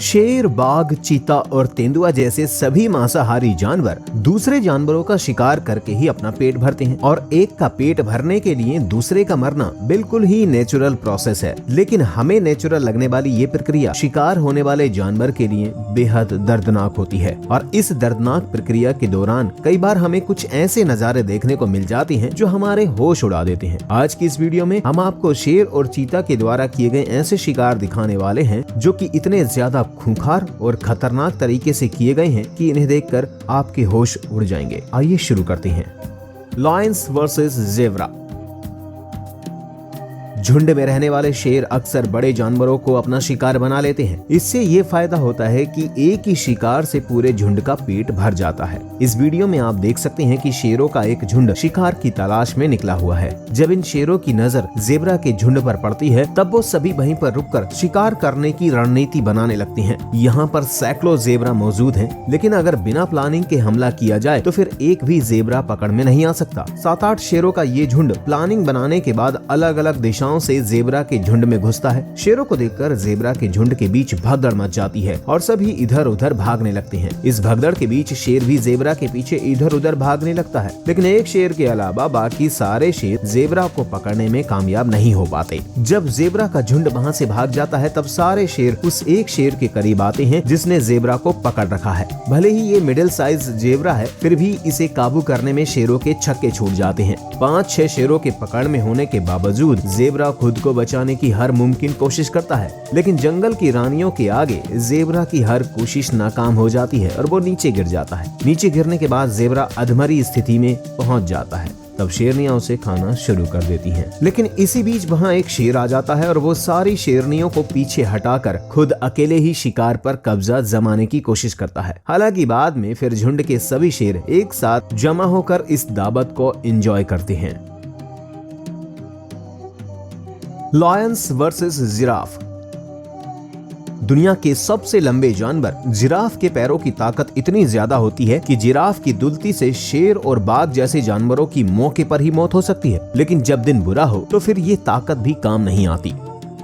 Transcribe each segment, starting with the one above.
शेर, बाघ, चीता और तेंदुआ जैसे सभी मांसाहारी जानवर दूसरे जानवरों का शिकार करके ही अपना पेट भरते हैं और एक का पेट भरने के लिए दूसरे का मरना बिल्कुल ही नेचुरल प्रोसेस है। लेकिन हमें नेचुरल लगने वाली ये प्रक्रिया शिकार होने वाले जानवर के लिए बेहद दर्दनाक होती है और इस दर्दनाक प्रक्रिया के दौरान कई बार हमें कुछ ऐसे नजारे देखने को मिल जाते हैं जो हमारे होश उड़ा देते हैं। आज की इस वीडियो में हम आपको शेर और चीता के द्वारा किए गए ऐसे शिकार दिखाने वाले हैं जो कि इतने ज्यादा खूंखार और खतरनाक तरीके से किए गए हैं कि इन्हें देखकर आपके होश उड़ जाएंगे। आइए शुरू करते हैं। Lions versus zebra. झुंड में रहने वाले शेर अक्सर बड़े जानवरों को अपना शिकार बना लेते हैं। इससे ये फायदा होता है कि एक ही शिकार से पूरे झुंड का पेट भर जाता है। इस वीडियो में आप देख सकते हैं कि शेरों का एक झुंड शिकार की तलाश में निकला हुआ है। जब इन शेरों की नजर ज़ेब्रा के झुंड पर पड़ती है तब वो सभी वहीं पर रुककर शिकार करने की रणनीति बनाने लगती हैं। यहाँ पर सैकड़ों ज़ेब्रा मौजूद हैं, लेकिन अगर बिना प्लानिंग के हमला किया जाए तो फिर एक भी ज़ेब्रा पकड़ में नहीं आ सकता। 7-8 शेरों का ये झुंड प्लानिंग बनाने के बाद अलग अलग दिशाओं से ज़ेब्रा के झुंड में घुसता है। शेरों को देखकर ज़ेब्रा के झुंड के बीच भगदड़ मच जाती है और सभी इधर उधर भागने लगते हैं। इस भगदड़ के बीच शेर भी ज़ेब्रा के पीछे इधर उधर भागने लगता है, लेकिन एक शेर के अलावा बाकी सारे शेर ज़ेब्रा को पकड़ने में कामयाब नहीं हो पाते। जब ज़ेब्रा का झुंड वहाँ से भाग जाता है तब सारे शेर उस एक शेर के करीब आते हैं जिसने ज़ेब्रा को पकड़ रखा है। भले ही ये मिडिल साइज ज़ेब्रा है, फिर भी इसे काबू करने में शेरों के छक्के छूट जाते हैं। 5-6 शेरों के पकड़ में होने के बावजूद ज़ेब्रा खुद को बचाने की हर मुमकिन कोशिश करता है, लेकिन जंगल की रानियों के आगे ज़ेब्रा की हर कोशिश नाकाम हो जाती है और वो नीचे गिर जाता है। नीचे गिरने के बाद ज़ेब्रा अधमरी स्थिति में पहुंच जाता है। तब शेरनियां उसे खाना शुरू कर देती हैं। लेकिन इसी बीच वहां एक शेर आ जाता है और वो सारी शेरनियों को पीछे हटाकर खुद अकेले ही शिकार पर कब्जा जमाने की कोशिश करता है। हालांकि बाद में फिर झुंड के सभी शेर एक साथ जमा होकर इस दावत को एंजॉय करते हैं। Lions versus giraffe. दुनिया के सबसे लंबे जानवर जिराफ के पैरों की ताकत इतनी ज्यादा होती है कि जिराफ की दुलती से शेर और बाघ जैसे जानवरों की मौके पर ही मौत हो सकती है। लेकिन जब दिन बुरा हो तो फिर ये ताकत भी काम नहीं आती,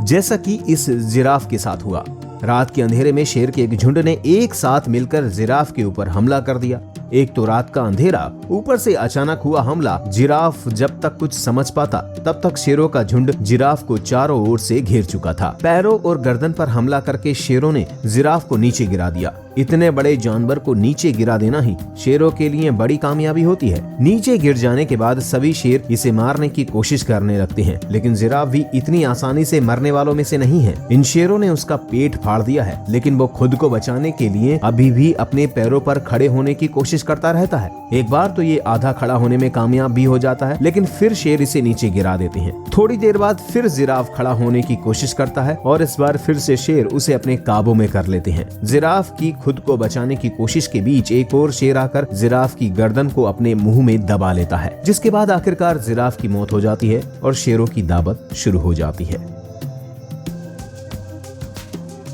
जैसा कि इस जिराफ के साथ हुआ। रात के अंधेरे में शेर के एक झुंड ने एक साथ मिलकर जिराफ के ऊपर हमला कर दिया। एक तो रात का अंधेरा, ऊपर से अचानक हुआ हमला। जिराफ जब तक कुछ समझ पाता तब तक शेरों का झुंड जिराफ को चारों ओर से घेर चुका था। पैरों और गर्दन पर हमला करके शेरों ने जिराफ को नीचे गिरा दिया। इतने बड़े जानवर को नीचे गिरा देना ही शेरों के लिए बड़ी कामयाबी होती है। नीचे गिर जाने के बाद सभी शेर इसे मारने की कोशिश करने लगते हैं, लेकिन जिराफ भी इतनी आसानी से मरने वालों में से नहीं है। इन शेरों ने उसका पेट फाड़ दिया है, लेकिन वो खुद को बचाने के लिए अभी भी अपने पैरों पर खड़े होने की कोशिश करता रहता है। एक बार तो ये आधा खड़ा होने में कामयाब भी हो जाता है, लेकिन फिर शेर इसे नीचे गिरा देते हैं। थोड़ी देर बाद फिर जिराफ खड़ा होने की कोशिश करता है और इस बार फिर से शेर उसे अपने काबू में कर लेते हैं। जिराफ की खुद को बचाने की कोशिश के बीच एक और शेर आकर जिराफ की गर्दन को अपने मुंह में दबा लेता है, जिसके बाद आखिरकार जिराफ की मौत हो जाती है और शेरों की दावत शुरू हो जाती है।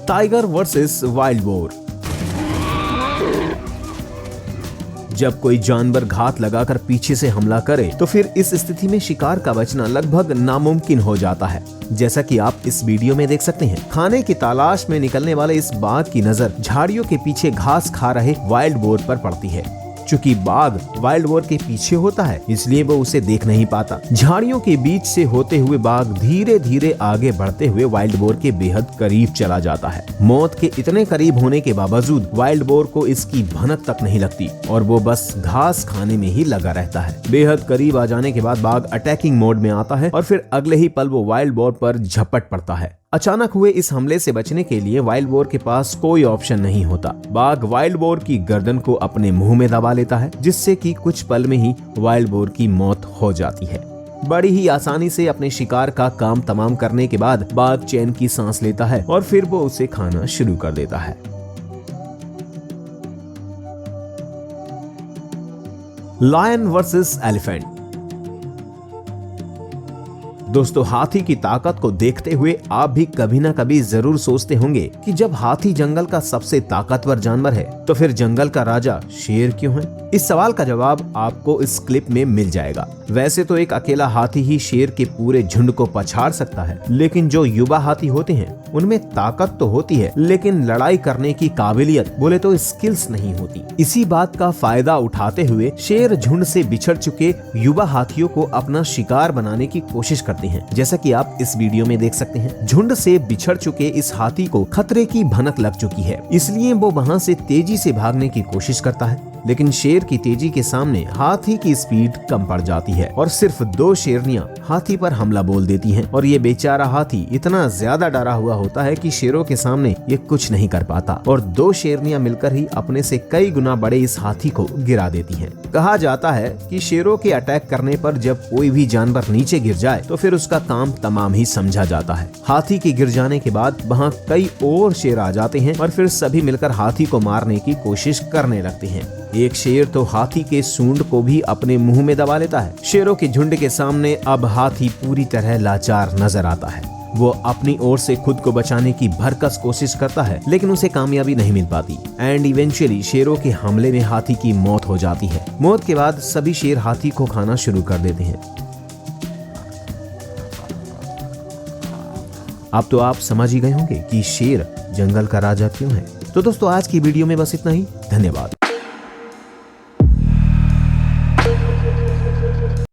Tiger versus wild boar. जब कोई जानवर घात लगाकर पीछे से हमला करे तो फिर इस स्थिति में शिकार का बचना लगभग नामुमकिन हो जाता है। जैसा कि आप इस वीडियो में देख सकते हैं, खाने की तलाश में निकलने वाले इस बाघ की नजर झाड़ियों के पीछे घास खा रहे वाइल्ड बोर पर पड़ती है। चूंकि बाघ वाइल्ड बोर के पीछे होता है, इसलिए वो उसे देख नहीं पाता। झाड़ियों के बीच से होते हुए बाघ धीरे धीरे आगे बढ़ते हुए वाइल्ड बोर के बेहद करीब चला जाता है। मौत के इतने करीब होने के बावजूद वाइल्ड बोर को इसकी भनक तक नहीं लगती और वो बस घास खाने में ही लगा रहता है। बेहद करीब आ जाने के बाद बाघ अटैकिंग मोड में आता है और फिर अगले ही पल वो वाइल्ड बोर पर झपट पड़ता है। अचानक हुए इस हमले से बचने के लिए वाइल्ड बोर के पास कोई ऑप्शन नहीं होता। बाघ वाइल्ड बोर की गर्दन को अपने मुंह में दबा लेता है, जिससे कि कुछ पल में ही वाइल्ड बोर की मौत हो जाती है। बड़ी ही आसानी से अपने शिकार का काम तमाम करने के बाद बाघ चैन की सांस लेता है और फिर वो उसे खाना शुरू कर देता है। Lion versus elephant. दोस्तों, हाथी की ताकत को देखते हुए आप भी कभी न कभी जरूर सोचते होंगे कि जब हाथी जंगल का सबसे ताकतवर जानवर है तो फिर जंगल का राजा शेर क्यों है? इस सवाल का जवाब आपको इस क्लिप में मिल जाएगा। वैसे तो एक अकेला हाथी ही शेर के पूरे झुंड को पछाड़ सकता है, लेकिन जो युवा हाथी होते हैं उनमें ताकत तो होती है, लेकिन लड़ाई करने की काबिलियत बोले तो स्किल्स नहीं होती। इसी बात का फायदा उठाते हुए शेर झुंड से बिछड़ चुके युवा हाथियों को अपना शिकार बनाने की कोशिश करते हैं। जैसा कि आप इस वीडियो में देख सकते हैं, झुंड से बिछड़ चुके इस हाथी को खतरे की भनक लग चुकी है, इसलिए वो वहां से तेजी से भागने की कोशिश करता है। लेकिन शेर की तेजी के सामने हाथी की स्पीड कम पड़ जाती है और सिर्फ 2 शेरनियां हाथी पर हमला बोल देती हैं और ये बेचारा हाथी इतना ज्यादा डरा हुआ होता है कि शेरों के सामने ये कुछ नहीं कर पाता और 2 शेरनियां मिलकर ही अपने से कई गुना बड़े इस हाथी को गिरा देती हैं। कहा जाता है कि शेरों के अटैक करने पर जब कोई भी जानवर नीचे गिर जाए तो फिर उसका काम तमाम ही समझा जाता है। हाथी के गिर जाने के बाद वहाँ कई और शेर आ जाते हैं और फिर सभी मिलकर हाथी को मारने की कोशिश करने लगते हैं। एक शेर तो हाथी के सूंड को भी अपने मुंह में दबा लेता है। शेरों के झुंड के सामने अब हाथी पूरी तरह लाचार नजर आता है। वो अपनी ओर से खुद को बचाने की भरकस कोशिश करता है, लेकिन उसे कामयाबी नहीं मिल पाती एंड इवेंचुअली शेरों के हमले में हाथी की मौत हो जाती है। मौत के बाद सभी शेर हाथी को खाना शुरू कर देते हैं। अब तो आप समझ ही गए होंगे कि शेर जंगल का राजा क्यों है। तो दोस्तों, आज की वीडियो में बस इतना ही। धन्यवाद।